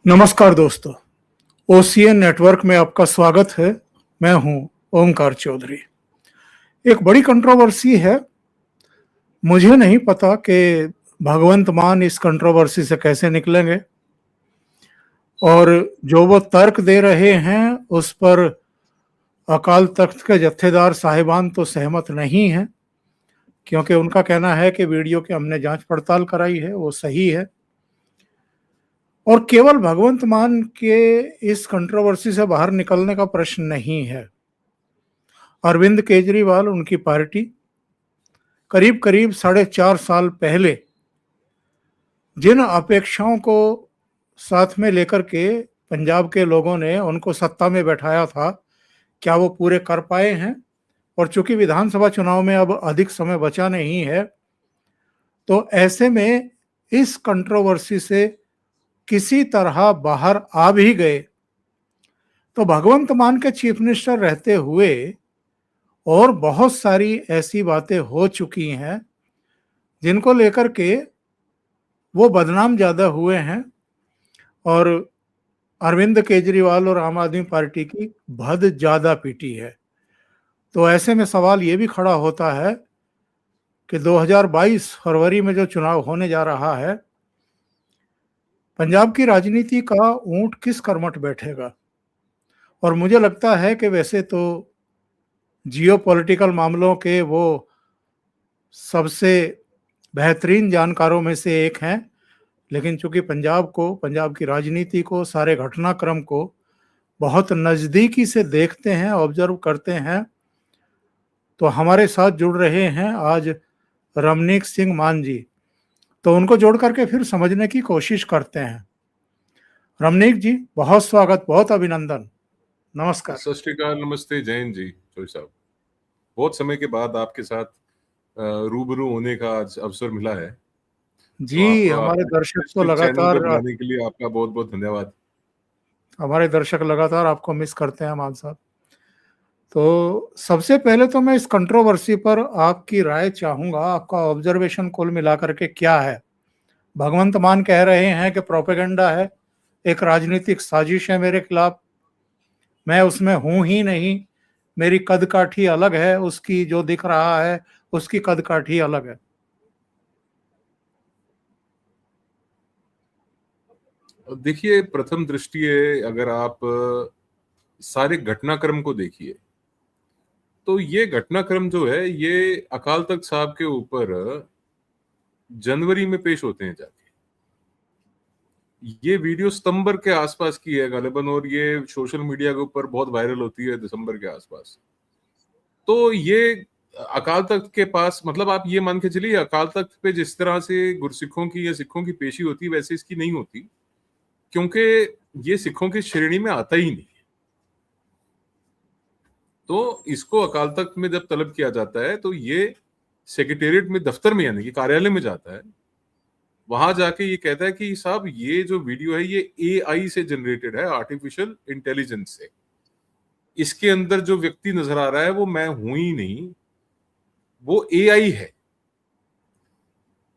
नमस्कार दोस्तों, OCN network में आपका स्वागत है। मैं हूं ओमकार चौधरी। एक बड़ी कंट्रोवर्सी है। मुझे नहीं पता कि भगवंत मान इस कंट्रोवर्सी से कैसे निकलेंगे और जो वो तर्क दे रहे हैं उस पर अकाल तख्त के जत्थेदार साहिबान तो सहमत नहीं हैं, क्योंकि उनका कहना है कि वीडियो की हमने जांच पड़ताल कराई है, वो सही है। और केवल भगवंत मान के इस कंट्रोवर्सी से बाहर निकलने का प्रश्न नहीं है। अरविंद केजरीवाल, उनकी पार्टी करीब करीब 4.5 साल पहले जिन अपेक्षाओं को साथ में लेकर के पंजाब के लोगों ने उनको सत्ता में बैठाया था, क्या वो पूरे कर पाए हैं? और चूंकि विधानसभा चुनाव में अब अधिक समय बचा नहीं है, तो ऐसे में इस कंट्रोवर्सी से किसी तरह बाहर आ भी गए तो भगवंत मान के चीफ मिनिस्टर रहते हुए और बहुत सारी ऐसी बातें हो चुकी हैं जिनको लेकर के वो बदनाम ज़्यादा हुए हैं और अरविंद केजरीवाल और आम आदमी पार्टी की भद ज़्यादा पीटी है। तो ऐसे में सवाल ये भी खड़ा होता है कि 2022 फरवरी में जो चुनाव होने जा रहा है, पंजाब की राजनीति का ऊंट किस कर्मठ बैठेगा। और मुझे लगता है कि वैसे तो जियोपॉलिटिकल मामलों के वो सबसे बेहतरीन जानकारों में से एक हैं, लेकिन चूंकि पंजाब की राजनीति को, सारे घटनाक्रम को बहुत नज़दीकी से देखते हैं, ऑब्जर्व करते हैं, तो हमारे साथ जुड़ रहे हैं आज रमनीक सिंह मान जी। तो उनको जोड़ करके फिर समझने की कोशिश करते हैं। रमनीक जी, बहुत स्वागत, बहुत अभिनंदन, नमस्कार। सत श्री अकाल, नमस्ते, जैन जी, चौधरी साहब, बहुत समय के बाद आपके साथ रूबरू होने का आज अवसर मिला है जी। हमारे दर्शक तो लगातार बुलाने के लिए आपका बहुत बहुत धन्यवाद। हमारे दर्शक लगातार आपको मिस करते हैं मान साहब। तो सबसे पहले तो मैं इस कंट्रोवर्सी पर आपकी राय चाहूंगा, आपका ऑब्जर्वेशन कुल मिलाकर के क्या है। भगवंत मान कह रहे हैं कि प्रोपेगेंडा है, एक राजनीतिक साजिश है मेरे खिलाफ, मैं उसमें हूं ही नहीं, मेरी कदकाठी अलग है, उसकी जो दिख रहा है उसकी कदकाठी अलग है। देखिए, प्रथम दृष्टि अगर आप सारे घटनाक्रम को देखिए तो ये घटनाक्रम जो है ये अकाल तख्त साहब के ऊपर जनवरी में पेश होते हैं जाके। ये वीडियो सितंबर के आसपास की है गालिबन, और ये सोशल मीडिया के ऊपर बहुत वायरल होती है दिसंबर के आसपास। तो ये अकाल तख्त के पास, मतलब आप ये मान के चलिए, अकाल तख्त पे जिस तरह से गुरसिखों की या सिखों की पेशी होती है वैसे इसकी नहीं होती, क्योंकि ये सिखों की श्रेणी में आता ही नहीं। तो इसको अकाल तख्त में जब तलब किया जाता है तो ये सेक्रेटेरिएट में, दफ्तर में, यानी कि कार्यालय में जाता है। वहां जाके ये कहता है कि साहब ये जो वीडियो है ये एआई से जनरेटेड है, आर्टिफिशियल इंटेलिजेंस से। इसके अंदर जो व्यक्ति नजर आ रहा है वो मैं हूं ही नहीं, वो एआई है।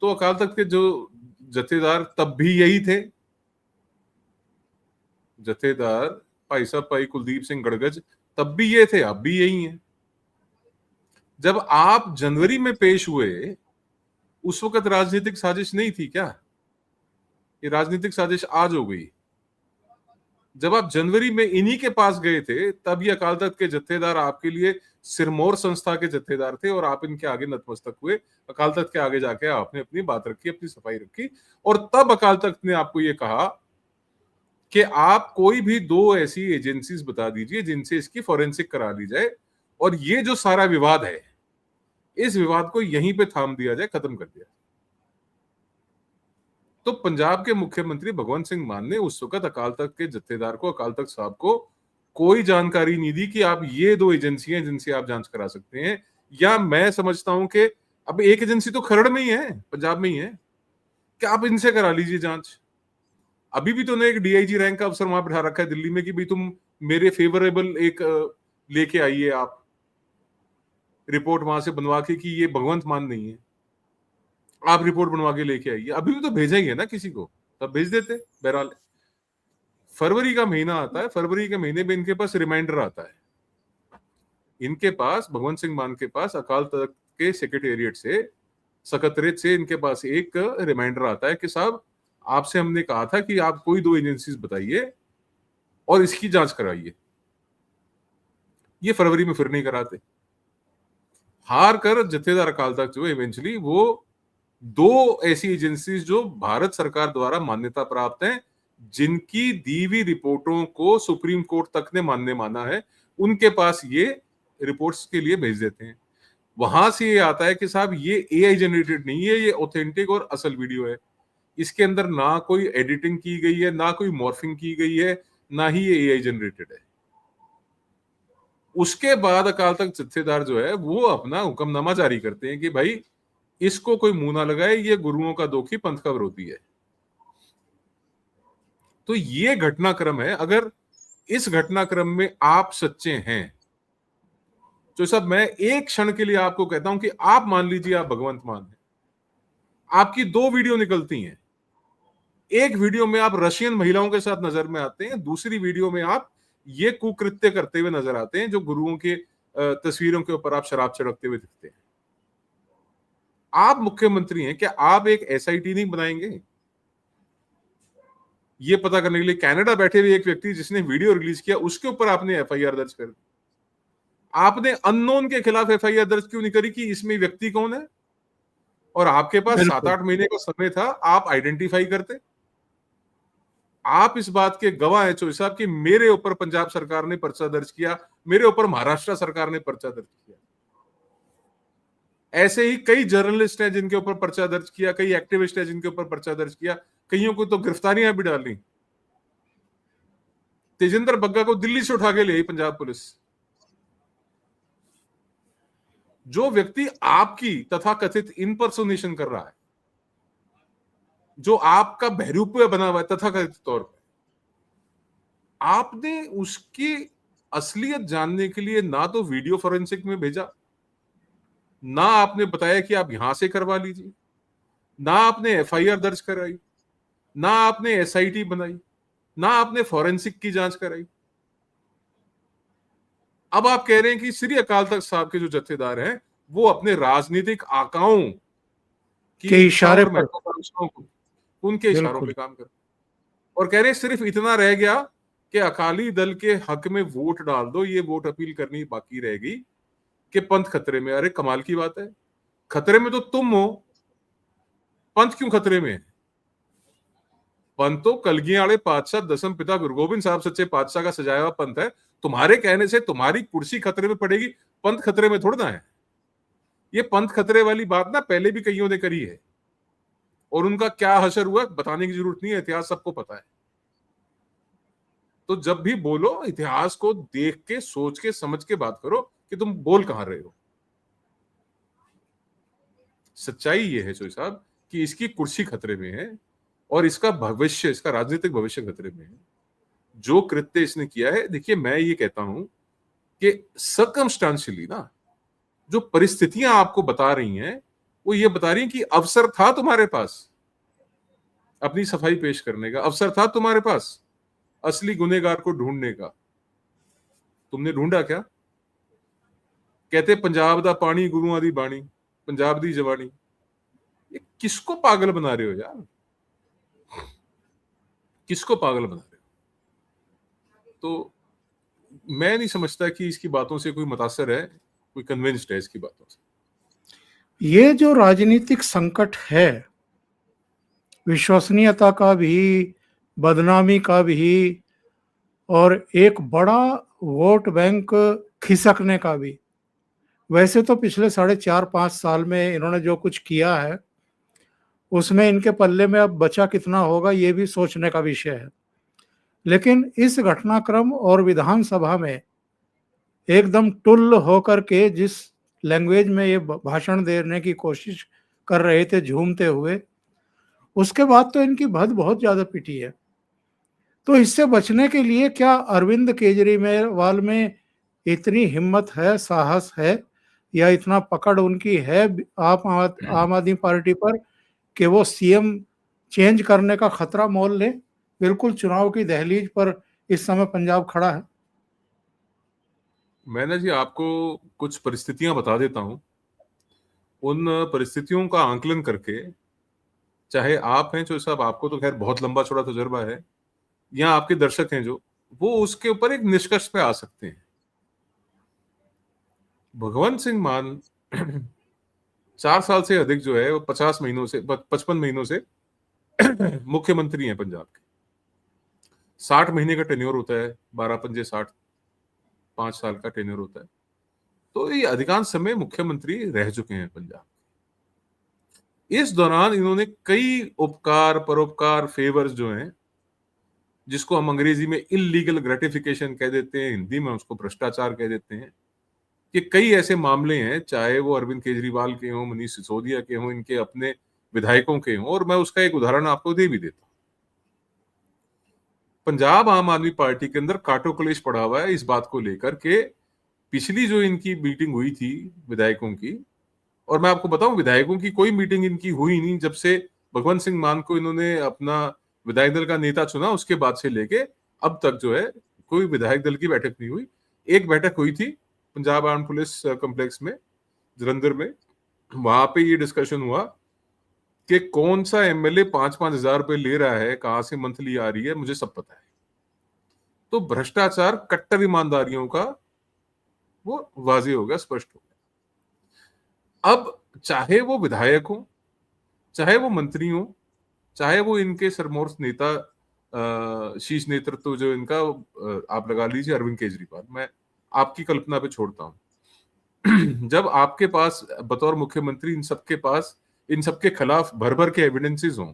तो अकाल तख्त के जो जथेदार तब भी यही थे, जथेदार भाई साहब भाई कुलदीप सिंह गड़गज, तब भी ये थे, अब भी यही हैं। जब आप जनवरी में पेश हुए उस वक्त राजनीतिक साजिश नहीं थी क्या? ये राजनीतिक साजिश आज हो गई। जब आप जनवरी में इन्हीं के पास गए थे तब ये अकाल तख्त के जत्थेदार आपके लिए सिरमौर संस्था के जत्थेदार थे, और आप इनके आगे नतमस्तक हुए। अकाल तख्त के आगे जाके आपने अपनी बात रखी, अपनी सफाई रखी, और तब अकाल तख्त ने आपको ये कहा कि आप कोई भी 2 ऐसी एजेंसीज बता दीजिए जिनसे इसकी फॉरेंसिक करा ली जाए, और ये जो सारा विवाद है इस विवाद को यहीं पे थाम दिया जाए, खत्म कर दिया। तो पंजाब के मुख्यमंत्री भगवंत सिंह मान ने उस वक्त अकाल तख्त के जत्थेदार को, अकाल तख्त साहब को, कोई जानकारी नहीं दी कि आप ये 2 एजेंसियां जिनसे आप जांच करा सकते हैं। या मैं समझता हूं कि अब एक एजेंसी तो खरड़ में ही है, पंजाब में ही है, कि आप इनसे करा लीजिए जांच। अभी भी तो ने एक डीआईजी रैंक का अफसर वहां बैठा रखा है दिल्ली में कि भाई तुम मेरे फेवरेबल एक लेके आइए आप रिपोर्ट वहां से बनवा के कि ये भगवंत मान नहीं है, आप रिपोर्ट बनवा के लेके आइए। अभी भी तो भेजेंगे ना किसी को, तब भेज देते। बहरहाल फरवरी का महीना आता है, फरवरी के महीने में इनके पास रिमाइंडर आता है, इनके पास भगवंत सिंह मान के पास अकाल तख्त के सेक्रेटेरिएट से, सकत्रेत से इनके पास एक रिमाइंडर आता है कि साहब आपसे हमने कहा था कि आप कोई 2 एजेंसीज बताइए और इसकी जांच कराइए। ये फरवरी में फिर नहीं कराते। हार कर जत्थेदार अकाल तख्त जो इवेंचुअली वो 2 ऐसी एजेंसीज जो भारत सरकार द्वारा मान्यता प्राप्त हैं, जिनकी दी हुई रिपोर्टों को सुप्रीम कोर्ट तक ने माना है, उनके पास ये रिपोर्ट्स के लिए भेज देते हैं। वहां से ये आता है कि साहब ये एआई जनरेटेड नहीं है, ये ऑथेंटिक और असल वीडियो है, इसके अंदर ना कोई एडिटिंग की गई है, ना कोई मॉर्फिंग की गई है, ना ही ये एआई जनरेटेड है। उसके बाद अकाल तख्त जत्थेदार जो है वो अपना हुक्मनामा जारी करते हैं कि भाई इसको कोई मुंह ना लगाए, ये गुरुओं का दोखी, पंथ का विरोधी है। तो ये घटनाक्रम है। अगर इस घटनाक्रम में आप सच्चे हैं तो साहब मैं एक क्षण के लिए आपको कहता हूं कि आप मान लीजिए आप भगवंत मान हैं, आपकी 2 वीडियो निकलती हैं, एक वीडियो में आप रशियन महिलाओं के साथ नजर में आते हैं, दूसरी वीडियो में आप ये कुकृत्य करते हुए नजर आते हैं, जो गुरुओं के तस्वीरों के ऊपर आप शराब छिड़कते हुए दिखते हैं। आप मुख्यमंत्री हैं, क्या आप एक एसआईटी नहीं बनाएंगे ये पता करने के लिए? कनाडा बैठे हुए एक व्यक्ति जिसने वीडियो रिलीज किया उसके ऊपर आपने एफआईआर दर्ज कर दी। आपने अननोन के खिलाफ एफआईआर दर्ज क्यों नहीं करी कि इसमें व्यक्ति कौन है? और आपके पास 7-8 महीने का समय था, आप आइडेंटिफाई करते। आप इस बात के गवाह हैं चौधरी साहब कि मेरे ऊपर पंजाब सरकार ने पर्चा दर्ज किया, मेरे ऊपर महाराष्ट्र सरकार ने पर्चा दर्ज किया। ऐसे ही कई जर्नलिस्ट हैं जिनके ऊपर पर्चा दर्ज किया, कई एक्टिविस्ट हैं जिनके ऊपर पर्चा दर्ज किया, कईयों को तो गिरफ्तारियां भी डाली। तेजिंदर बग्गा को दिल्ली से उठा के ले आई पंजाब पुलिस। जो व्यक्ति आपकी तथा कथित इम्पर्सोनेशन कर रहा है, जो आपका बहरूपे बना हुआ है तथा कथित तौर पर, आपने उसकी असलियत जानने के लिए ना तो वीडियो फोरेंसिक में भेजा, ना आपने बताया कि आप यहां से करवा लीजिए, ना आपने एफआईआर दर्ज कराई, ना आपने एसआईटी बनाई, ना आपने फोरेंसिक की जांच कराई। अब आप कह रहे हैं कि श्री अकाल तख्त साहब के जो जत्थेदार हैं वो अपने राजनीतिक आकाओं के इशारे पर, उनके इशारों पे काम कर, और कह रहे हैं सिर्फ इतना रह गया कि अकाली दल के हक में वोट डाल दो, ये वोट अपील करनी बाकी रहेगी कि पंथ खतरे में। अरे कमाल की बात है, खतरे में तो तुम हो, पंथ क्यों खतरे में है? पंथ तो कलगियां पातशाह दसम पिता गुरु गोबिंद साहब सच्चे पातशाह का सजाया हुआ पंथ है। तुम्हारे कहने से तुम्हारी कुर्सी खतरे में पड़ेगी, पंथ खतरे में थोड़ा ना है। ये पंथ खतरे वाली बात ना पहले भी कईयों ने करी है, और उनका क्या हशर हुआ बताने की जरूरत नहीं है, इतिहास सबको पता है। तो जब भी बोलो इतिहास को देख के, सोच के, समझ के बात करो कि तुम बोल कहां रहे हो। सच्चाई ये है चौधरी साहब कि इसकी कुर्सी खतरे में है और इसका भविष्य, इसका राजनीतिक भविष्य खतरे में है। जो कृत्य इसने किया है, देखिए मैं ये कहता हूं कि सर्कमस्टांशियली ना जो परिस्थितियां आपको बता रही हैं वो ये बता रही हैं कि अवसर था तुम्हारे पास अपनी सफाई पेश करने का, अवसर था तुम्हारे पास असली गुनहगार को ढूंढने का। तुमने ढूंढा क्या? कहते पंजाब दा पानी गुरुआं दी बाणी, पंजाब दी जवानी। ये किसको पागल बना रहे हो यार? किसको पागल बना रहे हो? तो मैं नहीं समझता कि इसकी बातों से कोई मुतासर है, कोई कन्विंस्ड है इसकी बातों से। ये जो राजनीतिक संकट है, विश्वसनीयता का भी, बदनामी का भी, और एक बड़ा वोट बैंक खिसकने का भी। वैसे तो पिछले 4.5-5 साल में इन्होंने जो कुछ किया है उसमें इनके पल्ले में अब बचा कितना होगा ये भी सोचने का विषय है। लेकिन इस घटनाक्रम और विधानसभा में एकदम टुल्ल होकर के जिस लैंग्वेज में ये भाषण देने की कोशिश कर रहे थे झूमते हुए, उसके बाद तो इनकी भद बहुत ज्यादा पिटी है। तो इससे बचने के लिए क्या अरविंद केजरीवाल में इतनी हिम्मत है, साहस है, या इतना पकड़ उनकी है आम आदमी पार्टी पर कि वो सीएम चेंज करने का खतरा मोल ले? बिल्कुल चुनाव की दहलीज पर इस समय पंजाब खड़ा है? मैं ना जी आपको कुछ परिस्थितियां बता देता हूं। उन परिस्थितियों का आंकलन करके, चाहे आप हैं जो साहब, आपको तो खैर बहुत लंबा चौड़ा तजुर्बा है, या आपके दर्शक हैं जो, वो उसके ऊपर एक निष्कर्ष पे आ सकते हैं। भगवंत सिंह मान 4 साल से अधिक जो है वो 50 महीनों से 55 महीनों से मुख्यमंत्री हैं पंजाब के। 60 महीने का टेन्योर होता है, 12 पंजे 60, 5 साल का टेन्योर होता है। तो ये अधिकांश समय मुख्यमंत्री रह चुके हैं पंजाब। इस दौरान इन्होंने कई उपकार परोपकार फेवर्स जो हैं, जिसको हम अंग्रेजी में इलीगल ग्रेटिफिकेशन कह देते हैं, हिंदी में उसको भ्रष्टाचार कह देते हैं, कि कई ऐसे मामले हैं, चाहे वो अरविंद केजरीवाल के हों, मनीष सिसोदिया के हों, इनके अपने विधायकों के हों, और मैं उसका एक उदाहरण आपको दे भी देता हूं। पंजाब आम आदमी पार्टी के अंदर काटो कलेश पड़ा हुआ है इस बात को लेकर के पिछली जो इनकी मीटिंग हुई थी विधायकों की, और मैं आपको बताऊं, विधायकों की कोई मीटिंग इनकी हुई नहीं जब से भगवंत सिंह मान को इन्होंने अपना विधायक दल का नेता चुना, उसके बाद से लेके अब तक जो है कोई विधायक दल की बैठक नहीं हुई। एक बैठक हुई थी पंजाब आर्म पुलिस कॉम्प्लेक्स में, जलंधर में। वहां पे ये डिस्कशन हुआ कि कौन सा एमएलए 5-5 हजार रुपए ले रहा है, कहां से मंथली आ रही है, मुझे सब पता है। तो भ्रष्टाचार, कट्टर ईमानदारियों का वो वाजे हो गया, स्पष्ट हो गया। अब चाहे वो विधायक हो, चाहे वो मंत्री हो, चाहे वो इनके सरमोर्स नेता, शीर्ष नेतृत्व जो इनका, आप लगा लीजिए अरविंद केजरीवाल, मैं आपकी कल्पना पे छोड़ता हूं। जब आपके पास बतौर मुख्यमंत्री इन सबके खिलाफ भर भर के एविडेंसेस हों,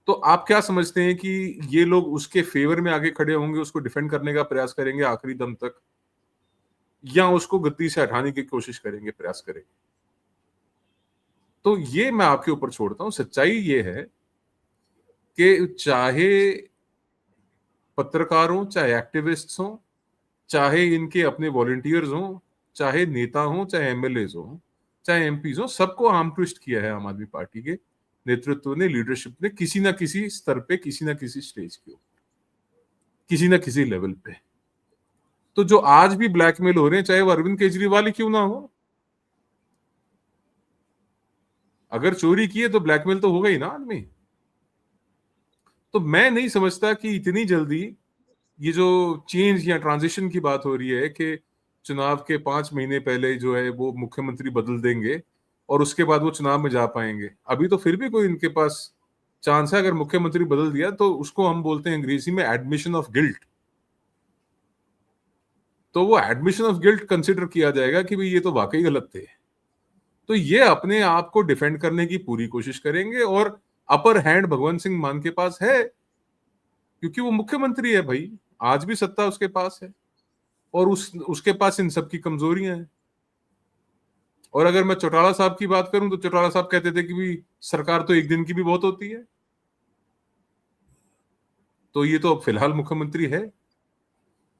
तो आप क्या समझते हैं कि ये लोग उसके फेवर में आगे खड़े होंगे, उसको डिफेंड करने का प्रयास करेंगे आखिरी दम तक, या उसको गद्दी से हटाने की कोशिश करेंगे, प्रयास करेंगे? तो ये मैं आपके ऊपर छोड़ता हूं। सच्चाई ये है कि चाहे पत्रकार हो, चाहे एक्टिविस्ट्स हो, चाहे इनके अपने वॉलंटियर्स हो, चाहे नेता हो, चाहे एमएलए हो, चाहे एमपीज हो, सबको आर्म ट्विस्ट किया है आम आदमी पार्टी के नेतृत्व ने, लीडरशिप ने, किसी ना किसी स्तर पे, किसी ना किसी स्टेज के ऊपर, किसी ना किसी लेवल पे। तो जो आज भी ब्लैकमेल हो रहे हैं, चाहे वो अरविंद केजरीवाल ही क्यों ना हो, अगर चोरी की है तो ब्लैकमेल तो होगा ही ना आदमी। तो मैं नहीं समझता कि इतनी जल्दी ये जो चेंज या ट्रांजिशन की बात हो रही है कि चुनाव के 5 महीने पहले जो है वो मुख्यमंत्री बदल देंगे और उसके बाद वो चुनाव में जा पाएंगे। अभी तो फिर भी कोई इनके पास चांस है। अगर मुख्यमंत्री बदल दिया तो उसको हम बोलते हैं अंग्रेजी में एडमिशन ऑफ गिल्ट। तो वो एडमिशन ऑफ गिल्ट कंसिडर किया जाएगा कि भाई ये तो वाकई गलत थे। तो ये अपने आप को डिफेंड करने की पूरी कोशिश करेंगे, और अपर हैंड भगवंत सिंह मान के पास है, क्योंकि वो मुख्यमंत्री है भाई, आज भी सत्ता उसके पास है, और उसके पास इन सब की कमजोरियां हैं। और अगर मैं चौटाला साहब की बात करूं तो चौटाला साहब कहते थे कि भी सरकार तो एक दिन की भी बहुत होती है। तो ये तो अब फिलहाल मुख्यमंत्री है।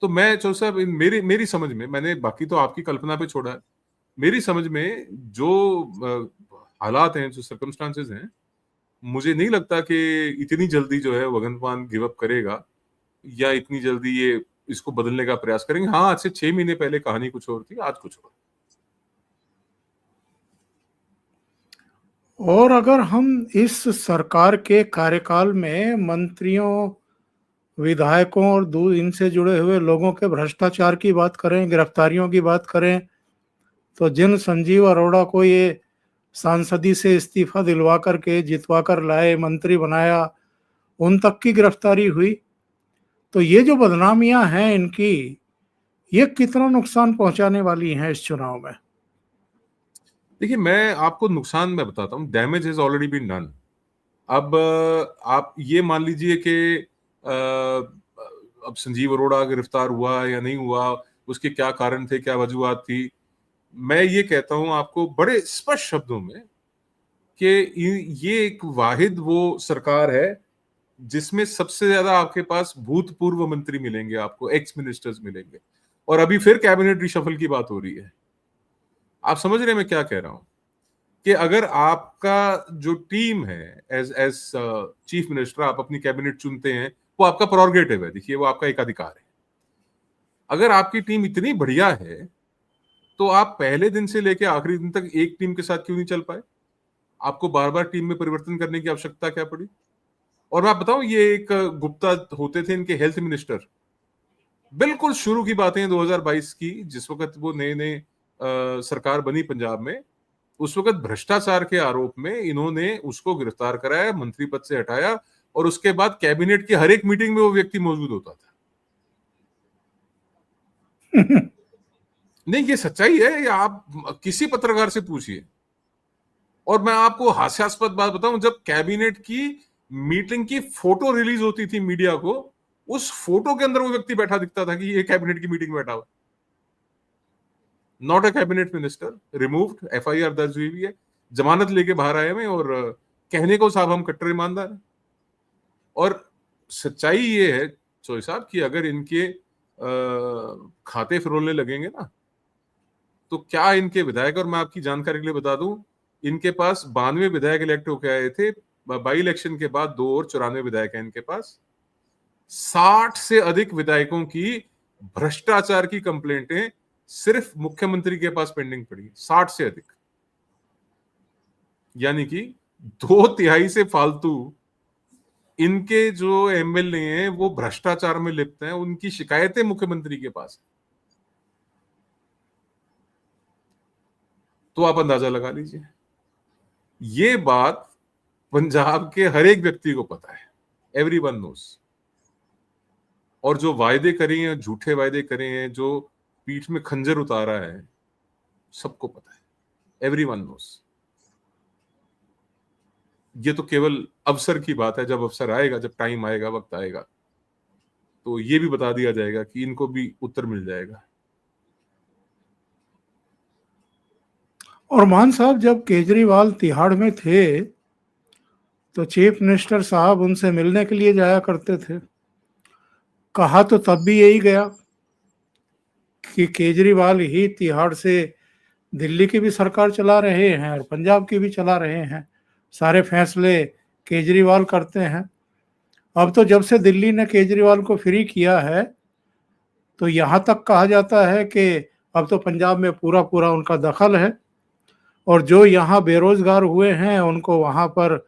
तो मैं चौ साहब, मेरी मेरी समझ में, मैंने बाकी तो आपकी कल्पना पे छोड़ा है, मेरी समझ में जो हालात हैं, जो सर्कमस्टांसेस हैं, मुझे नहीं लगता कि इतनी जल्दी जो है भगवंत मान गिव अप करेगा, या इतनी जल्दी ये इसको बदलने का प्रयास करेंगे। हाँ, आज से 6 महीने पहले कहानी कुछ और थी, आज कुछ और। और अगर हम इस सरकार के कार्यकाल में मंत्रियों, विधायकों और दूर इनसे जुड़े हुए लोगों के भ्रष्टाचार की बात करें, गिरफ्तारियों की बात करें, तो जिन संजीव अरोड़ा को ये सांसदी से इस्तीफा दिलवा करके जितवा कर लाए, मंत्री बनाया, उन तक की गिरफ्तारी हुई। तो ये जो बदनामियां हैं इनकी, ये कितना नुकसान पहुंचाने वाली हैं इस चुनाव में? देखिए, मैं आपको नुकसान मैं बताता हूँ। Damage is already been done. अब आप ये मान लीजिए कि अब संजीव अरोड़ा गिरफ्तार हुआ या नहीं हुआ, उसके क्या कारण थे, क्या वजूहत थी, मैं ये कहता हूं आपको बड़े स्पष्ट शब्दों में कि ये एक वाहिद वो सरकार है जिसमें सबसे ज्यादा आपके पास भूतपूर्व मंत्री मिलेंगे, आपको एक्स मिनिस्टर्स मिलेंगे, और अभी फिर कैबिनेट रिशफल की बात हो रही है। आप समझ रहे हैं मैं क्या कह रहा हूं? कि अगर आपका जो टीम है एज एज चीफ मिनिस्टर, आप अपनी कैबिनेट चुनते हैं, वो आपका प्रोरोगेटिव है, देखिए वो आपका एक अधिकार है। अगर आपकी टीम इतनी बढ़िया है तो आप पहले दिन से लेकर आखिरी दिन तक एक टीम के साथ क्यों नहीं चल पाए? आपको बार बार टीम में परिवर्तन करने की आवश्यकता क्या पड़ी? और मैं बताऊं, ये एक गुप्ता होते थे इनके हेल्थ मिनिस्टर, बिल्कुल शुरू की बातें 2022 की, जिस वक्त वो नए नए सरकार बनी पंजाब में, उस वक्त भ्रष्टाचार के आरोप में इन्होंने उसको गिरफ्तार कराया, मंत्री पद से हटाया, और उसके बाद कैबिनेट की हर एक मीटिंग में वो व्यक्ति मौजूद होता था। नहीं, ये सच्चाई है, ये आप किसी पत्रकार से पूछिए। और मैं आपको हास्यास्पद बात बताऊं, जब कैबिनेट की मीटिंग की फोटो रिलीज होती थी मीडिया को, उस फोटो के अंदर वो व्यक्ति बैठा दिखता था कि ये कैबिनेट की मीटिंग में बैठा हुआ। Not a cabinet minister, removed, FIR दर्ज हुई है, जमानत लेके बाहर आए हैं, और कहने को साहब हम कट्टर ईमानदार हैं। और सच्चाई ये है चोई साहब कि अगर इनके खाते फरोलने लगेंगे ना, तो क्या इनके विधायक, और मैं आपकी जानकारी के लिए बता दूं, इनके पास 92 विधायक इलेक्ट होकर आए थे, बाई इलेक्शन के बाद 2 और 94 विधायक हैं इनके पास। 60 से अधिक विधायकों की भ्रष्टाचार की कंप्लेंटें सिर्फ मुख्यमंत्री के पास पेंडिंग पड़ी, 60 से अधिक। यानी कि 2/3 से फालतू इनके जो एमएलए हैं वो भ्रष्टाचार में लिप्त हैं, उनकी शिकायतें मुख्यमंत्री के पास। तो आप अंदाजा लगा लीजिए, ये बात पंजाब के हर एक व्यक्ति को पता है, एवरीवन नोस। और जो वायदे करे हैं, झूठे वायदे करे हैं, जो पीठ में खंजर उतारा है, सबको पता है, एवरीवन नोस। ये तो केवल अवसर की बात है, जब अवसर आएगा, जब टाइम आएगा, वक्त आएगा, तो ये भी बता दिया जाएगा कि इनको भी उत्तर मिल जाएगा। और मान साहब, जब केजरीवाल तिहाड़ में थे तो चीफ मिनिस्टर साहब उनसे मिलने के लिए जाया करते थे। कहा तो तब भी यही गया कि केजरीवाल ही तिहाड़ से दिल्ली की भी सरकार चला रहे हैं और पंजाब की भी चला रहे हैं, सारे फैसले केजरीवाल करते हैं। अब तो जब से दिल्ली ने केजरीवाल को फ्री किया है तो यहाँ तक कहा जाता है कि अब तो पंजाब में पूरा पूरा उनका दखल है, और जो यहाँ बेरोजगार हुए हैं उनको वहाँ पर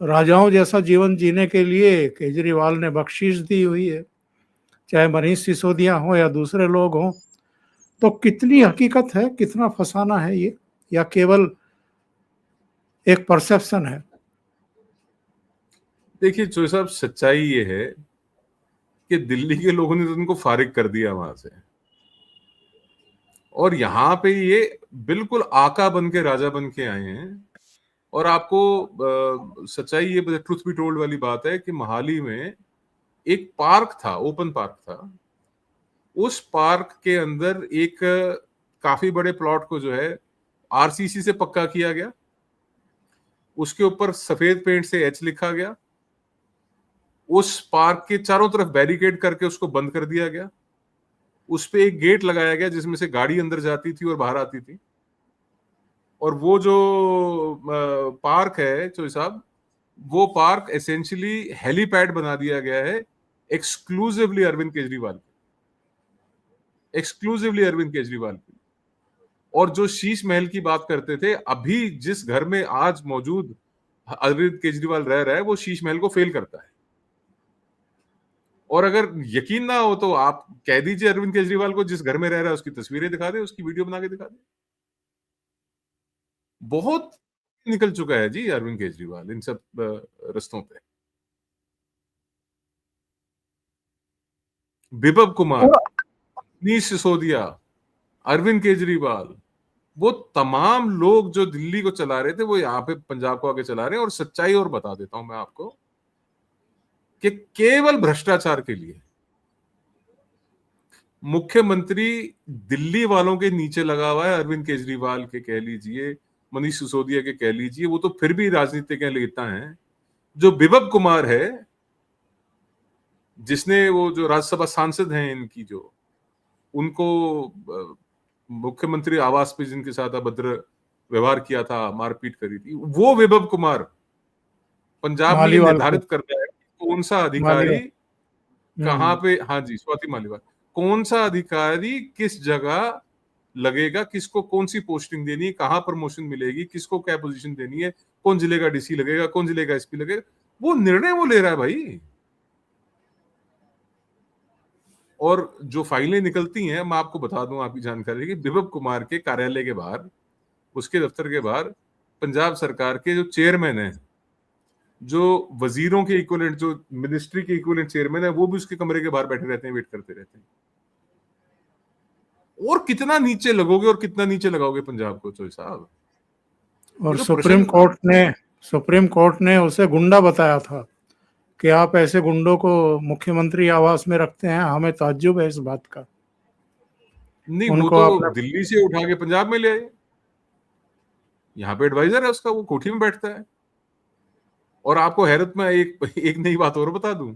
राजाओं जैसा जीवन जीने के लिए केजरीवाल ने बख्शीश दी हुई है, चाहे मनीष सिसोदिया हो या दूसरे लोग हों। तो कितनी हकीकत है, कितना फसाना है ये, या केवल एक परसेप्शन है? देखिए चोई साहब, सच्चाई ये है कि दिल्ली के लोगों ने तो उनको फारिग कर दिया वहां से, और यहाँ पे ये बिल्कुल आका बन के, राजा बन के आए हैं। और आपको सच्चाई ये, ट्रुथ बी टोल्ड वाली बात है कि मोहाली में एक पार्क था, ओपन पार्क था, उस पार्क के अंदर एक काफी बड़े प्लॉट को जो है आरसीसी से पक्का किया गया, उसके ऊपर सफेद पेंट से एच लिखा गया, उस पार्क के चारों तरफ बैरिकेड करके उसको बंद कर दिया गया, उस पे एक गेट लगाया गया जिसमें से गाड़ी अंदर जाती थी और बाहर आती थी। और वो जो पार्क है चोई साहब, वो पार्क एसेंशियली हेलीपैड बना दिया गया है एक्सक्लूसिवली अरविंद केजरीवाल, एक्सक्लूसिवली अरविंद केजरीवाल की। और जो शीश महल की बात करते थे, अभी जिस घर में आज मौजूद अरविंद केजरीवाल रह रहा है, वो शीश महल को फेल करता है। और अगर यकीन ना हो तो आप कह दीजिए अरविंद केजरीवाल को, जिस घर में रह रहा है उसकी तस्वीरें दिखा दे, उसकी वीडियो बना के दिखा दे। बहुत निकल चुका है जी अरविंद केजरीवाल इन सब रस्तों पे। बिप्लब कुमार, मनीष सिसोदिया, अरविंद केजरीवाल, वो तमाम लोग जो दिल्ली को चला रहे थे, वो यहाँ पे पंजाब को आगे चला रहे हैं। और सच्चाई और बता देता हूं मैं आपको कि केवल भ्रष्टाचार के लिए मुख्यमंत्री दिल्ली वालों के नीचे लगा हुआ है। अरविंद केजरीवाल के कह लीजिए, मनीष सिसोदिया के कह लीजिए, वो तो फिर भी राजनीतिक नेता हैं। जो बिप्लब कुमार है, जिसने वो जो राज्यसभा सांसद हैं इनकी, जो उनको मुख्यमंत्री आवास पे जिनके साथ अभद्र व्यवहार किया था, मारपीट करी थी, वो विभव कुमार पंजाब में ये मालीवाल को, निर्धारित करता है कि कौन सा अधिकारी मालीवाल। कहाँ हम्म। पे, हाँ जी, स्वाति मालीवाल, कौन सा अधिकारी किस जगह लगेगा, किसको कौन सी पोस्टिंग देनी है, कहाँ प्रमोशन मिलेगी, किसको क्या पोजीशन देनी है, कौन जिले का डीसी लगेगा, कौन जिले का एसपी लगेगा, वो निर्णय वो ले रहा है भाई। और जो फाइलें निकलती हैं, मैं आपको बता दूं आपकी जानकारी कि विभव कुमार के कार्यालय के बाहर, उसके दफ्तर के बाहर, पंजाब सरकार के जो चेयरमैन है, जो वजीरों के इक्विवेलेंट, जो मिनिस्ट्री के इक्विवेलेंट चेयरमैन है, वो भी उसके कमरे के बाहर बैठे रहते हैं, वेट करते रहते हैं। और कितना नीचे लगोगे और कितना नीचे लगाओगे पंजाब को चोई साहब? और ये तो प्रश्न। सुप्रीम कोर्ट ने उसे गुंडा बताया था कि आप ऐसे गुंडों को मुख्यमंत्री आवास में रखते हैं, हमें ताज्जुब है इस बात का। नहीं, वो उनको तो आपने दिल्ली से उठा के पंजाब में ले आए। यहाँ पे एडवाइजर है उसका, वो कोठी में बैठता है। और आपको हैरत में एक नई बात और बता दूं,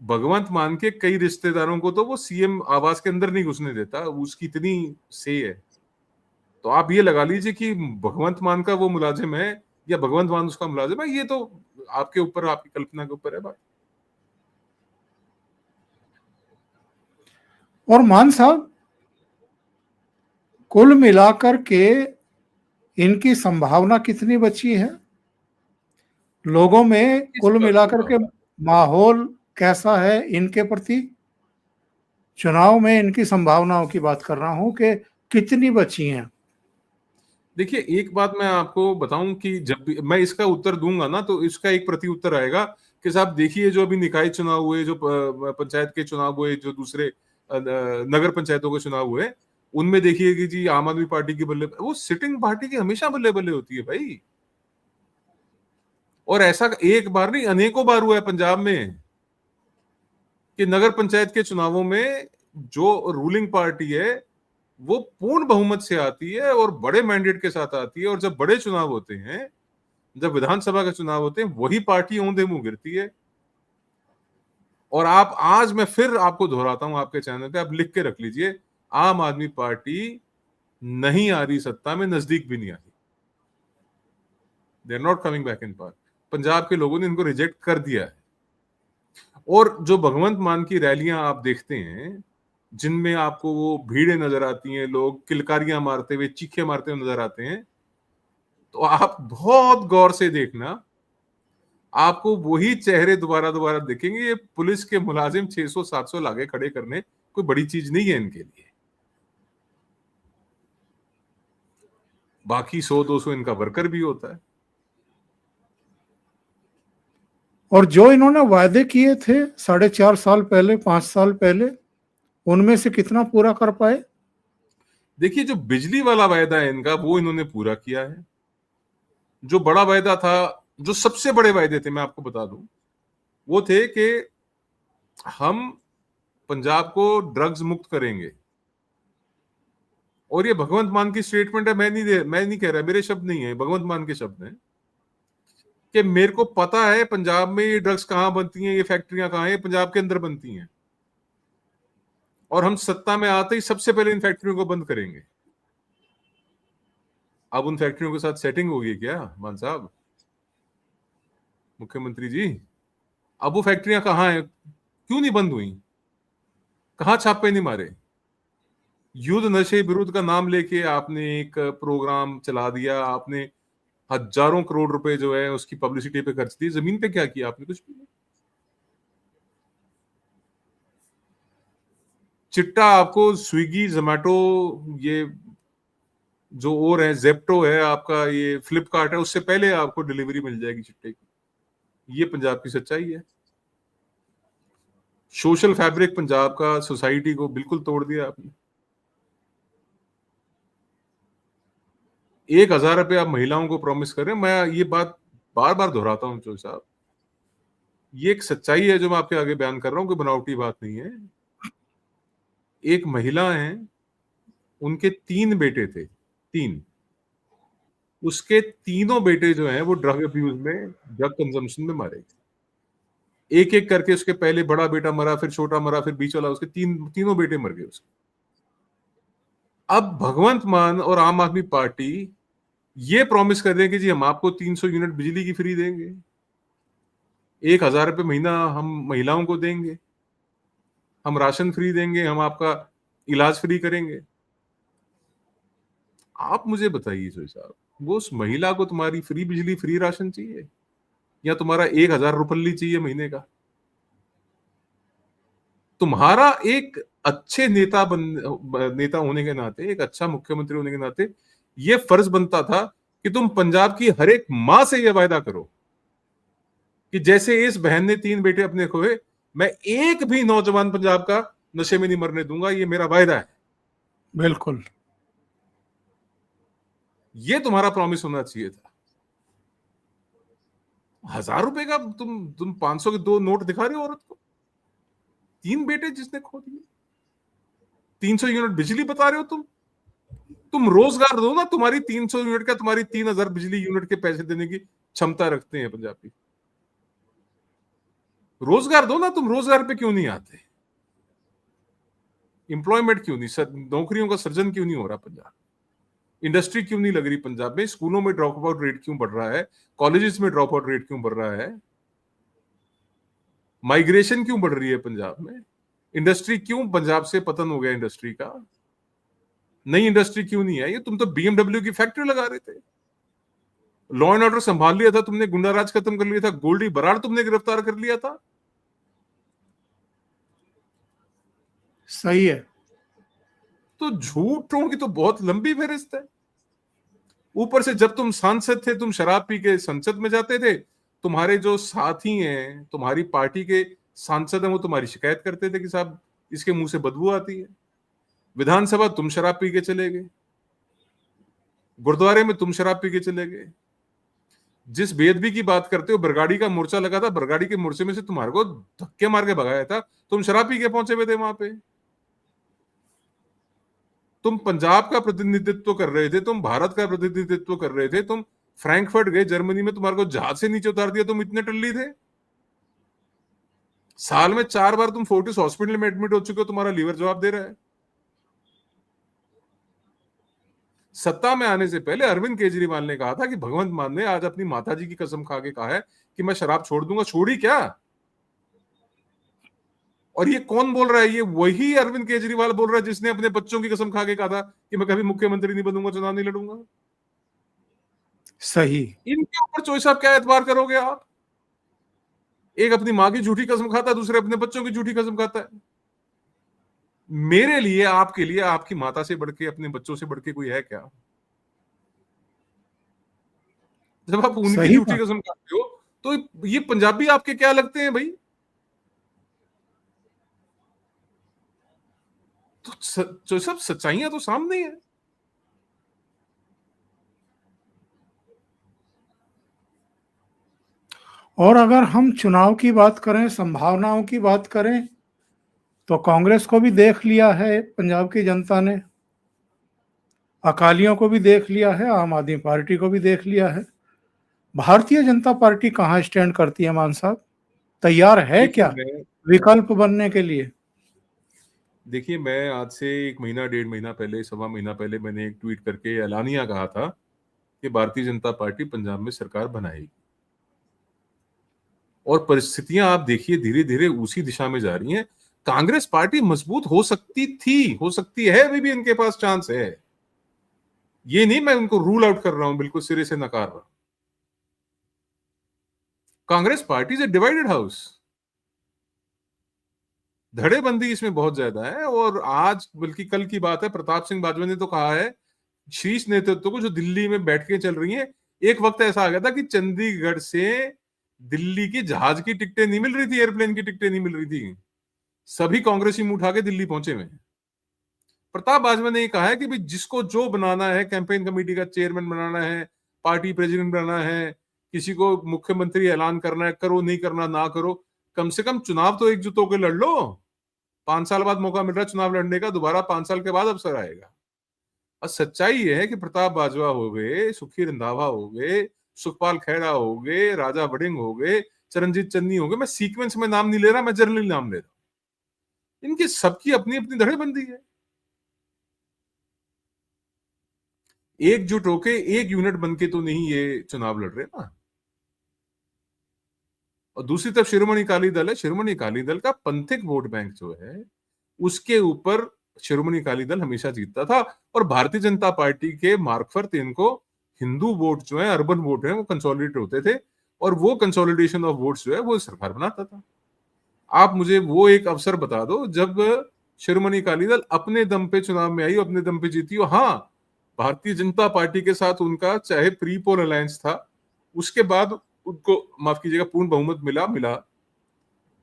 भगवंत मान के कई रिश्तेदारों को तो वो सीएम आवास के अंदर नहीं घुसने देता, उसकी इतनी से है। तो आप ये लगा लीजिए कि भगवंत मान का वो मुलाजिम है या भगवंत मान उसका मुलाजिम है, ये तो आपके ऊपर, आपकी कल्पना के ऊपर है बात। और मान साहब, कुल मिलाकर के इनकी संभावना कितनी बची है? लोगों में किस कुल बात की मिलाकर के संभावना? माहौल कैसा है इनके प्रति? चुनाव में इनकी संभावनाओं की बात कर रहा हूं कि कितनी बची हैं। देखिए, एक बात मैं आपको बताऊं कि जब भी मैं इसका उत्तर दूंगा ना, तो इसका एक प्रति उत्तर आएगा कि साहब देखिए, जो अभी निकाय चुनाव हुए, जो पंचायत के चुनाव हुए, जो दूसरे नगर पंचायतों के चुनाव हुए, उनमें देखिए कि जी आम आदमी पार्टी की बल्ले, वो सिटिंग पार्टी की हमेशा बल्ले बल्ले होती है भाई। और ऐसा एक बार नहीं, अनेकों बार हुआ है पंजाब में कि नगर पंचायत के चुनावों में जो रूलिंग पार्टी है वो पूर्ण बहुमत से आती है और बड़े मैंडेट के साथ आती है, और जब बड़े चुनाव होते हैं, जब विधानसभा के चुनाव होते हैं, वही पार्टी औंधे मुंह गिरती है। और आप, आज मैं फिर आपको दोहराता हूं आपके चैनल पे, आप लिख के रख लीजिए, आम आदमी पार्टी नहीं आ रही सत्ता में, नजदीक भी नहीं आ रही। They are not coming back in power. Punjab के लोगों ने इनको रिजेक्ट कर दिया है। और जो भगवंत मान की रैलियां आप देखते हैं, जिनमें आपको वो भीड़ें नजर आती हैं, लोग किलकारियां मारते हुए, चीखे मारते हुए नजर आते हैं, तो आप बहुत गौर से देखना, आपको वही चेहरे दोबारा दोबारा दिखेंगे। ये पुलिस के मुलाजिम 600-700 लागे खड़े करने कोई बड़ी चीज नहीं है इनके लिए। बाकी 100-200 इनका वर्कर भी होता है। और जो इन्होंने वायदे किए थे 4.5 साल पहले, 5 साल पहले, उनमें से कितना पूरा कर पाए? देखिए, जो बिजली वाला वायदा है इनका, वो इन्होंने पूरा किया है। जो बड़ा वायदा था, जो सबसे बड़े वायदे थे, मैं आपको बता दूं, वो थे कि हम पंजाब को ड्रग्स मुक्त करेंगे। और ये भगवंत मान की स्टेटमेंट है, मैं नहीं कह रहा, मेरे शब्द नहीं है, भगवंत मान के शब्द हैं कि मेरे को पता है पंजाब में ये ड्रग्स कहां बनती हैं, ये फैक्ट्रियां कहां हैं, पंजाब के अंदर बनती हैं, और हम सत्ता में आते ही सबसे पहले इन फैक्ट्रियों को बंद करेंगे। अब उन फैक्ट्रियों के साथ सेटिंग होगी क्या मान साहब, मुख्यमंत्री जी? अब वो फैक्ट्रियां कहां हैं, क्यों नहीं बंद हुई, कहां छापे नहीं मारे? युद्ध नशे विरुद्ध का नाम लेके आपने एक प्रोग्राम चला दिया, आपने हजारों करोड़ रुपए जो है उसकी पब्लिसिटी पे खर्च दी, जमीन पे क्या किया आपने? कुछ भी नहीं। चिट्टा आपको स्विगी, जोमेटो, ये जो और है, जेप्टो है आपका, ये फ्लिपकार्ट है, उससे पहले आपको डिलीवरी मिल जाएगी चिट्टे की। ये पंजाब की सच्चाई है। सोशल फैब्रिक पंजाब का, सोसाइटी को बिल्कुल तोड़ दिया आपने। 1,000 रुपये आप महिलाओं को प्रॉमिस कर रहे हैं। मैं ये बात बार बार दोहराता हूं चोर साहब, ये एक सच्चाई है जो मैं आपके आगे बयान कर रहा हूं, कोई बनावटी बात नहीं है। एक महिला है, उनके 3 बेटे थे, 3, उसके तीनों बेटे जो हैं वो ड्रग अब्यूज में, ड्रग कंजम्पशन में मारे गए। एक एक करके उसके पहले बड़ा बेटा मरा, फिर छोटा मरा, फिर बीच वाला, उसके तीनों बेटे मर गए उसके। अब भगवंत मान और आम आदमी पार्टी ये प्रॉमिस कर रहे हैं कि जी हम आपको 300 यूनिट बिजली की फ्री देंगे, 1,000 रुपये महीना हम महिलाओं को देंगे, हम राशन फ्री देंगे, हम आपका इलाज फ्री करेंगे। आप मुझे बताइए सोई साहब, वो उस महिला को तुम्हारी फ्री बिजली फ्री राशन चाहिए या तुम्हारा 1,000 रुपल्ली चाहिए महीने का? तुम्हारा एक अच्छे नेता होने के नाते, एक अच्छा मुख्यमंत्री होने के नाते ये फर्ज बनता था कि तुम पंजाब की हर एक मां से यह वायदा करो कि जैसे इस बहन ने 3 बेटे अपने खोए, मैं एक भी नौजवान पंजाब का नशे में नहीं मरने दूंगा, ये मेरा वायदा है। बिल्कुल। ये तुम्हारा प्रॉमिस होना चाहिए था। 1,000 रुपए का तुम 500 के 2 नोट दिखा रहे हो औरत को, 3 बेटे जिसने खो दिए, 300 यूनिट बिजली बता रहे हो तुम रोजगार दो ना। तुम्हारी 300 यूनिट का तुम्हारी 3,000 बिजली यूनिट के पैसे देने की क्षमता रखते हैं पंजाबी, रोजगार दो ना। तुम रोजगार पे क्यों नहीं आते? एम्प्लॉयमेंट क्यों नहीं, नौकरियों का सृजन क्यों नहीं हो रहा पंजाब? इंडस्ट्री क्यों नहीं लग रही पंजाब में? स्कूलों में ड्रॉप आउट रेट क्यों बढ़ रहा है? कॉलेजेस में ड्रॉप आउट रेट क्यों बढ़ रहा है? माइग्रेशन क्यों बढ़ रही है पंजाब में? इंडस्ट्री क्यों पंजाब से पतन हो गया इंडस्ट्री का? नई इंडस्ट्री क्यों नहीं है? ये तुम तो बीएमडब्ल्यू की फैक्ट्री लगा रहे थे, लॉ एंड ऑर्डर संभाल लिया था तुमने, गुंडाराज खत्म कर लिया था, गोल्डी बराड़ तुमने गिरफ्तार कर लिया था। सही है। तो झूठों की तो बहुत लंबी फहरिस्त है। ऊपर से जब तुम सांसद थे, तुम शराब पी के संसद में जाते थे, तुम्हारे जो साथी हैं, तुम्हारी पार्टी के सांसद हैं, वो तुम्हारी शिकायत करते थे कि साहब इसके मुंह से बदबू आती है। विधानसभा तुम शराब पी के चले गए, गुरुद्वारे में तुम शराब पी के चले गए। जिस बेअदबी की बात करते हो, बरगाड़ी का मोर्चा लगा था, बरगाड़ी के मोर्चे में से तुम्हारे को धक्के मार के भगाया था, तुम शराब पी के पहुंचे हुए थे वहां पे। तुम पंजाब का प्रतिनिधित्व कर रहे थे, तुम भारत का प्रतिनिधित्व कर रहे थे, तुम फ्रैंकफर्ट गए जर्मनी में, तुम्हारे को जहाज से नीचे उतार दिया, तुम इतने टल्ली थे। साल में 4 बार तुम फोर्टिस हॉस्पिटल में एडमिट हो चुके हो, तुम्हारा लीवर जवाब दे रहा है। सत्ता में आने से पहले अरविंद केजरीवाल ने कहा था कि भगवंत मान ने आज अपनी माताजी की कसम खा के कहा है कि मैं शराब छोड़ दूंगा। छोड़ी क्या? और ये कौन बोल रहा है? ये वही अरविंद केजरीवाल बोल रहा है जिसने अपने बच्चों की कसम खा के कहा था कि मैं कभी मुख्यमंत्री नहीं बनूंगा, चुनाव नहीं लड़ूंगा। सही। इनके ऊपर चोई साहब क्या एतबार करोगे आप? एक अपनी मां की झूठी कसम खाता है, दूसरे अपने बच्चों की झूठी कसम खाता है। मेरे लिए, आपके लिए, आपकी माता से बढ़ के, अपने बच्चों से बढ़ के कोई है क्या? जब आप उनकी सही झूठी बात। कसम खाते हो तो ये पंजाबी आपके क्या लगते हैं भाई? तो जो सब सच्चाइयां तो सामने है। और अगर हम चुनाव की बात करें, संभावनाओं की बात करें, तो कांग्रेस को भी देख लिया है पंजाब की जनता ने, अकालियों को भी देख लिया है, आम आदमी पार्टी को भी देख लिया है। भारतीय जनता पार्टी कहाँ स्टैंड करती है मान साहब? तैयार है देखिए क्या विकल्प बनने के लिए? मैं आज से 1 महीना 1.5 महीना पहले, 1.25 महीना पहले मैंने एक ट्वीट करके एलानिया कहा था कि भारतीय जनता पार्टी पंजाब में सरकार बनाएगी। और परिस्थितियां आप देखिए धीरे धीरे उसी दिशा में जा रही हैं। कांग्रेस पार्टी मजबूत हो सकती थी, हो सकती है, अभी भी इनके पास चांस है। ये नहीं मैं उनको रूल आउट कर रहा हूं, बिल्कुल सिरे से नकार रहा हूं। Congress party is a divided house, धड़ेबंदी इसमें बहुत ज्यादा है। और आज बल्कि कल की बात है, प्रताप सिंह बाजवा ने तो कहा है शीर्ष नेतृत्व को, जो दिल्ली में बैठकें चल रही हैं, एक वक्त ऐसा आ गया था कि चंडीगढ़ से दिल्ली की जहाज की टिकटें नहीं मिल रही थी, एयरप्लेन की टिकटें नहीं मिल रही थी, सभी कांग्रेसी मुंह उठा के दिल्ली पहुंचे हुए हैं। प्रताप बाजवा ने कहा है कि भाई जिसको जो बनाना है, कैंपेन कमेटी का चेयरमैन बनाना है, पार्टी प्रेसिडेंट बनाना है, किसी को मुख्यमंत्री ऐलान करना है, करो, नहीं करना ना करो, कम से कम चुनाव तो एकजुट होकर लड़ लो। 5 साल बाद मौका मिल रहा है चुनाव लड़ने का, दोबारा 5 साल के बाद अवसर आएगा। और सच्चाई ये है कि प्रताप बाजवा हो गए, सुखी रंधावा हो गए, सुखपाल खैरा हो गए, राजा वड़िंग हो गए, चरणजीत चन्नी हो गए, मैं सीक्वेंस में नाम नहीं ले रहा, मैं जनरली नाम ले रहा हूं। इनकी सबकी अपनी अपनी धड़ेबंदी है। एकजुट होके एक यूनिट बनके तो नहीं ये चुनाव लड़ रहे ना। और दूसरी तरफ शिरोमणि अकाली दल है, शिरोमणि अकाली दल का पंथिक वोट बैंक जो है उसके ऊपर शिरोमणि अकाली दल हमेशा जीतता था, और भारतीय जनता पार्टी के मार्फत इनको हिंदू वोट जो है, अर्बन वोट है, वो कंसोलिडेट होते थे, और वो कंसोलिडेशन ऑफ वोट्स जो है वो सरकार बनाता था। आप मुझे वो एक अवसर बता दो जब शिरोमणि अकाली दल अपने दम पे चुनाव में आई, अपने दम पे जीती हो। हाँ, भारतीय जनता पार्टी के साथ उनका चाहे प्री पोल अलायंस था, उसके बाद उनको माफ कीजिएगा पूर्ण बहुमत मिला,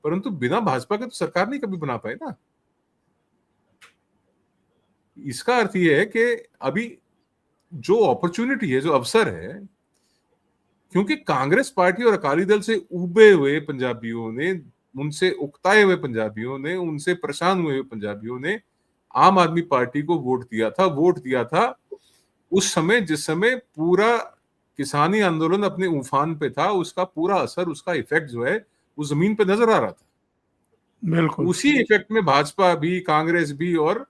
परंतु बिना भाजपा के तो सरकार नहीं कभी बना पाए ना। इसका अर्थ यह है कि अभी जो अपॉर्चुनिटी है, जो अवसर है, क्योंकि कांग्रेस पार्टी और अकाली दल से उबे हुए पंजाबियों ने, उनसे उकताए हुए पंजाबियों ने, उनसे परेशान हुए पंजाबियों ने आम आदमी पार्टी को वोट दिया था उस समय जिस समय पूरा किसानी आंदोलन अपने उफान पे था। उसका पूरा असर, उसका इफेक्ट जो है वो जमीन पे नजर आ रहा था। बिल्कुल उसी इफेक्ट में भाजपा भी, कांग्रेस भी और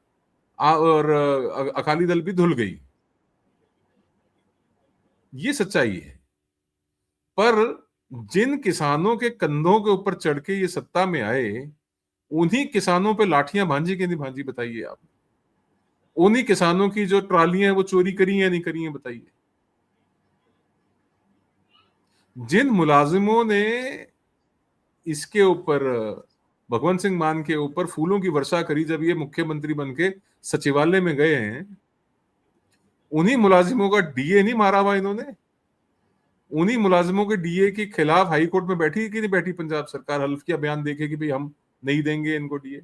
अकाली दल भी धुल गई। ये सच्चाई है। पर जिन किसानों के कंधों के ऊपर चढ़ के ये सत्ता में आए, उन्हीं किसानों पे लाठियां भांजी कि नहीं भांजी, बताइए आप। उन्हीं किसानों की जो ट्रालियां हैं वो चोरी करी या नहीं करी हैं, बताइए। जिन मुलाजिमों ने इसके ऊपर, भगवंत सिंह मान के ऊपर फूलों की वर्षा करी जब ये मुख्यमंत्री बनके सचिवालय में गए हैं, उन्हीं मुलाजिमों का डीए नहीं मारा हुआ इन्होंने। उन्हीं मुलाजिमों के डीए के खिलाफ हाईकोर्ट में बैठी कि नहीं बैठी पंजाब सरकार, हल्फिया बयान देके कि भाई हम नहीं देंगे इनको डीए।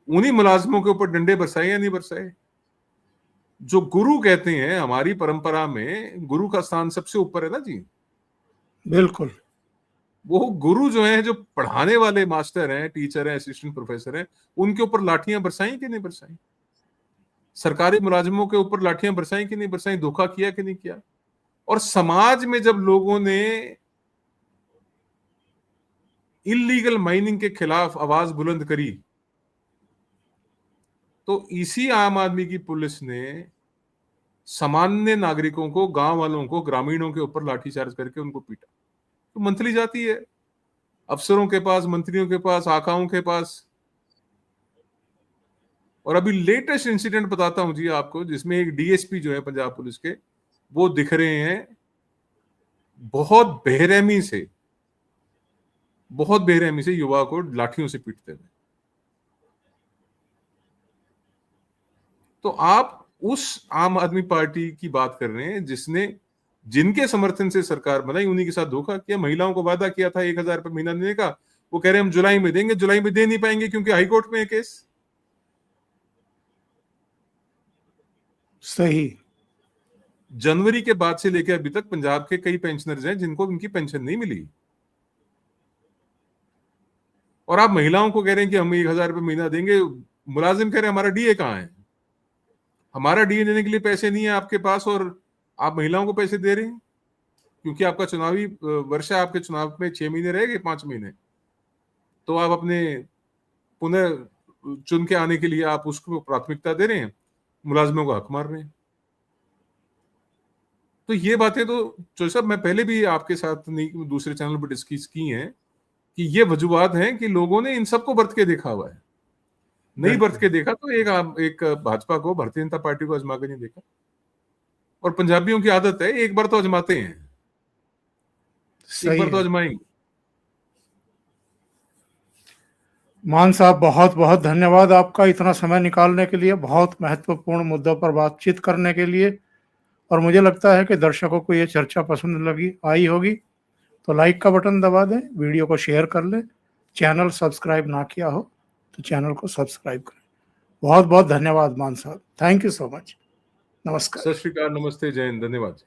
उन्हीं मुलाजिमों के ऊपर डंडे बरसाए या नहीं बरसाए। जो गुरु कहते हैं, हमारी परंपरा में गुरु का स्थान सबसे ऊपर है ना जी। बिल्कुल। वो गुरु जो है, जो पढ़ाने वाले मास्टर हैं, टीचर हैं, असिस्टेंट प्रोफेसर हैं, उनके ऊपर लाठियां बरसाई कि नहीं बरसाई। सरकारी मुलाजिमों के ऊपर लाठियां बरसाई कि नहीं बरसाई, धोखा किया कि नहीं किया। और समाज में जब लोगों ने इलीगल माइनिंग के खिलाफ आवाज बुलंद करी, तो इसी आम आदमी की पुलिस ने सामान्य नागरिकों को, गांव वालों को, ग्रामीणों के ऊपर लाठीचार्ज करके उनको पीटा। तो मंथली जाती है अफसरों के पास, मंत्रियों के पास, आकाओं के पास। और अभी लेटेस्ट इंसिडेंट बताता हूं जी आपको, जिसमें एक डीएसपी जो है पंजाब पुलिस के, वो दिख रहे हैं बहुत बेरहमी से युवा को लाठियों से पीटते हुए। तो आप उस आम आदमी पार्टी की बात कर रहे हैं जिनके समर्थन से सरकार बनाई, उन्हीं के साथ धोखा किया। महिलाओं को वादा किया था 1,000 रुपए महीना देने का, वो कह रहे हैं हम जुलाई में देंगे। जुलाई में दे नहीं पाएंगे क्योंकि हाईकोर्ट में है केस। सही। जनवरी के बाद से लेकर अभी तक पंजाब के कई पेंशनर्स हैं जिनको उनकी पेंशन नहीं मिली, और आप महिलाओं को कह रहे हैं कि हम 1,000 रुपए महीना देंगे। मुलाजिम कह रहे हैं हमारा डीए कहाँ है, हमारा डीए देने के लिए पैसे नहीं है आपके पास, और आप महिलाओं को पैसे दे रहे हैं क्योंकि आपका चुनावी वर्ष है, आपके चुनाव में 6 महीने रह गए, 5 महीने, तो आप अपने पुनः चुन के आने के लिए आप उसको प्राथमिकता दे रहे हैं, मुलाजिमों को हक मार रहे हैं। तो ये बातें तो जो सब मैं पहले भी आपके साथ नहीं, दूसरे चैनल पर डिस्कस की हैं कि ये वजूहात हैं कि लोगों ने इन सबको बरत के देखा हुआ है। नहीं बरत के देखा तो एक भाजपा को, भारतीय जनता पार्टी को आजमा के नहीं देखा। और पंजाबियों की आदत है, एक बार तो आजमाते हैं, एक बार तो आजमाएंगे। मान साहब, बहुत बहुत धन्यवाद आपका इतना समय निकालने के लिए, बहुत महत्वपूर्ण मुद्दों पर बातचीत करने के लिए। और मुझे लगता है कि दर्शकों को ये चर्चा पसंद आई होगी। तो लाइक का बटन दबा दें, वीडियो को शेयर कर लें, चैनल सब्सक्राइब ना किया हो तो चैनल को सब्सक्राइब करें। बहुत बहुत धन्यवाद मान साहब, थैंक यू सो मच। नमस्कार। सत श्री अकाल, नमस्ते, जय हिंद, धन्यवाद।